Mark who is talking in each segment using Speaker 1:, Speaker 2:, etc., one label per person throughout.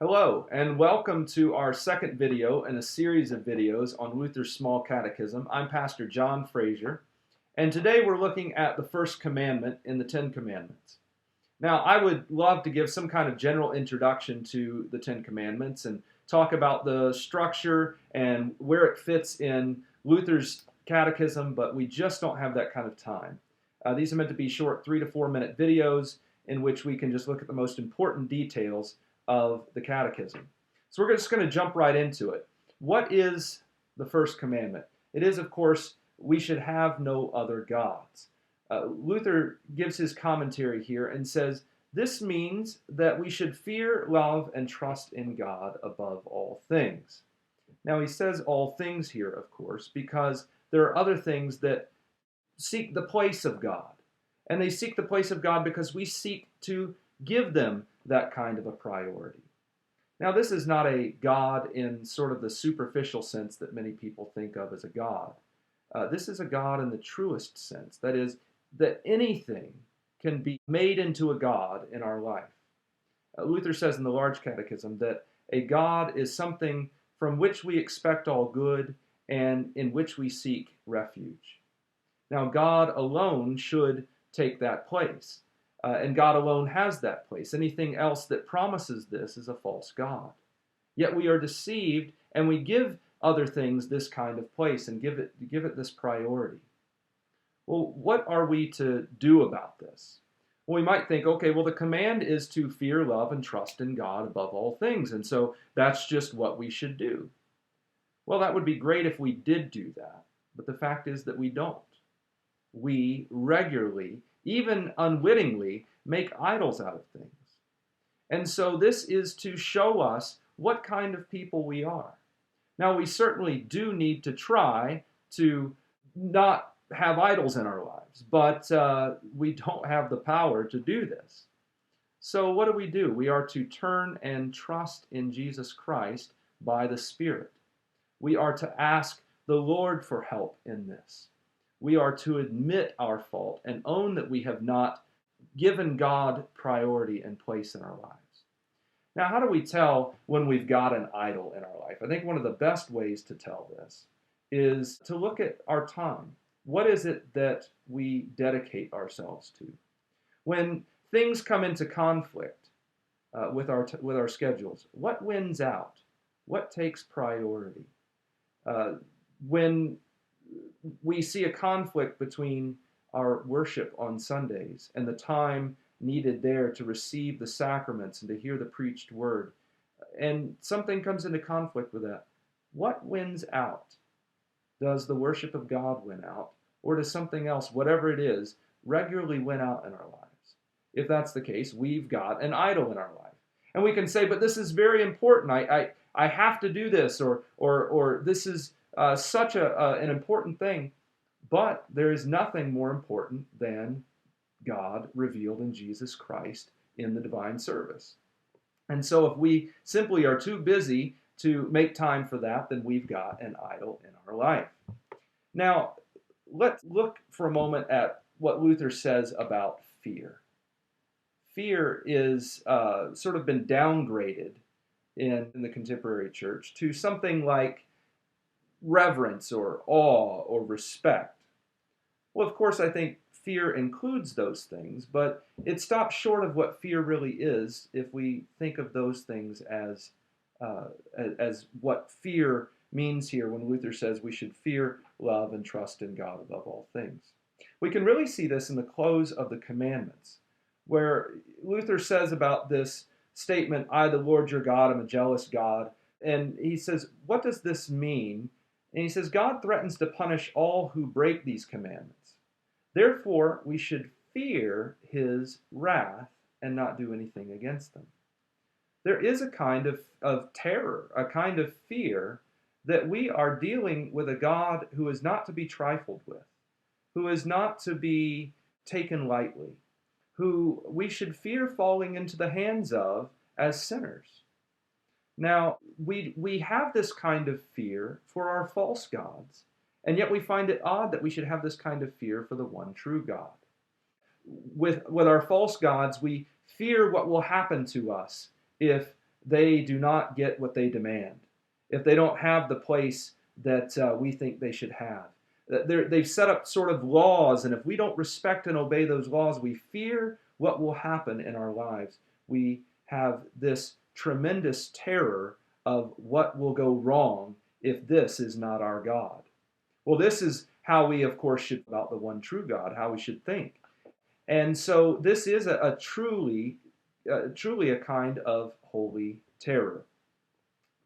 Speaker 1: Hello, and welcome to our second video in a series of videos on Luther's Small Catechism. I'm Pastor John Frazier, and today we're looking at the first commandment in the Ten Commandments. Now, I would love to give some kind of general introduction to the Ten Commandments and talk about the structure and where it fits in Luther's catechism, but we just don't have that kind of time. These are meant to be short 3 to 4 minute videos in which we can just look at the most important details of the catechism. So we're just going to jump right into it. What is the first commandment? It is, of course, we should have no other gods. Luther gives his commentary here and says, this means that we should fear, love, and trust in God above all things. Now he says all things here, of course, because there are other things that seek the place of God. And they seek the place of God because we seek to give them that kind of a priority. Now, this is not a God in sort of the superficial sense that many people think of as a God. This is a God in the truest sense. That is, that anything can be made into a God in our life. Luther says in the Large Catechism that a God is something from which we expect all good and in which we seek refuge. Now, God alone should take that place. And God alone has that place. Anything else that promises this is a false God. Yet we are deceived and we give other things this kind of place and give it this priority. Well, what are we to do about this? Well, we might think, okay, well, the command is to fear, love, and trust in God above all things. And so that's just what we should do. Well, that would be great if we did do that. But the fact is that we don't. We regularly, even unwittingly, make idols out of things. And so this is to show us what kind of people we are. Now, we certainly do need to try to not have idols in our lives, but we don't have the power to do this. So what do? We are to turn and trust in Jesus Christ by the Spirit. We are to ask the Lord for help in this. We are to admit our fault and own that we have not given God priority and place in our lives. Now, how do we tell when we've got an idol in our life? I think one of the best ways to tell this is to look at our time. What is it that we dedicate ourselves to? When things come into conflict with our schedules, what wins out? What takes priority? When we see a conflict between our worship on Sundays and the time needed there to receive the sacraments and to hear the preached word, and something comes into conflict with that, what wins out? Does the worship of God win out? Or does something else, whatever it is, regularly win out in our lives? If that's the case, we've got an idol in our life. And we can say, but this is very important. I have to do this, or this is such an important thing. But there is nothing more important than God revealed in Jesus Christ in the divine service. And so if we simply are too busy to make time for that, then we've got an idol in our life. Now, let's look for a moment at what Luther says about fear. Fear is sort of been downgraded in the contemporary church to something like reverence or awe or respect. Well, of course, I think fear includes those things, but it stops short of what fear really is if we think of those things as what fear means here when Luther says we should fear, love, and trust in God above all things. We can really see this in the close of the commandments, where Luther says about this statement, I, the Lord your God, am a jealous God. And he says, what does this mean? And he says, God threatens to punish all who break these commandments. Therefore, we should fear his wrath and not do anything against them. There is a kind of terror, a kind of fear that we are dealing with a God who is not to be trifled with, who is not to be taken lightly, who we should fear falling into the hands of as sinners. Now, we have this kind of fear for our false gods, and yet we find it odd that we should have this kind of fear for the one true God. With our false gods, we fear what will happen to us if they do not get what they demand, if they don't have the place that we think they should have. They've set up sort of laws, and if we don't respect and obey those laws, we fear what will happen in our lives. We have this tremendous terror of what will go wrong if this is not our God. Well, this is how we, of course, should about the one true God, how we should think. And so this is a truly a kind of holy terror.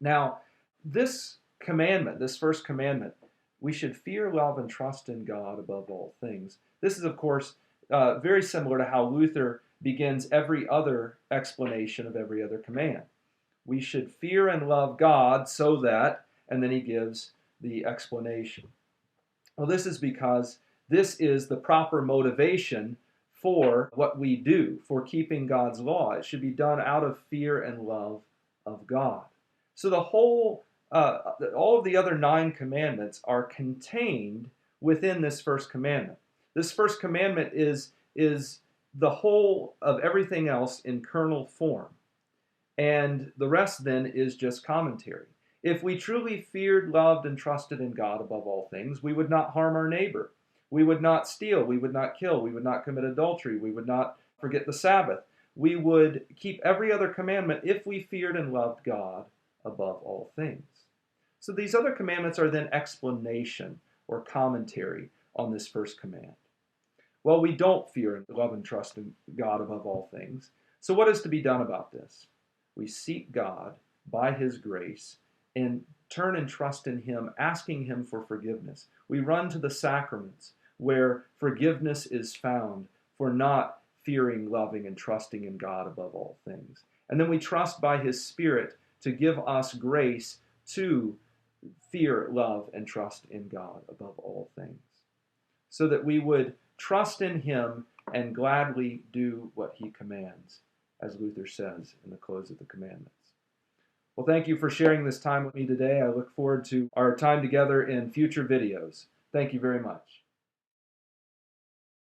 Speaker 1: Now, this commandment, this first commandment, we should fear, love, and trust in God above all things. This is, of course, very similar to how Luther begins every other explanation of every other command. We should fear and love God so that, and then he gives the explanation. Well, this is because this is the proper motivation for what we do, for keeping God's law. It should be done out of fear and love of God. So the whole, all of the other 9 commandments are contained within this first commandment. This first commandment is the whole of everything else in kernel form. And the rest then is just commentary. If we truly feared, loved, and trusted in God above all things, we would not harm our neighbor. We would not steal. We would not kill. We would not commit adultery. We would not forget the Sabbath. We would keep every other commandment if we feared and loved God above all things. So these other commandments are then explanation or commentary on this first command. Well, we don't fear and love and trust in God above all things. So what is to be done about this? We seek God by his grace and turn and trust in him, asking him for forgiveness. We run to the sacraments where forgiveness is found for not fearing, loving, and trusting in God above all things. And then we trust by his Spirit to give us grace to fear, love, and trust in God above all things, so that we would trust in him and gladly do what he commands, as Luther says in the close of the commandments. Well, thank you for sharing this time with me today. I look forward to our time together in future videos. Thank you very much.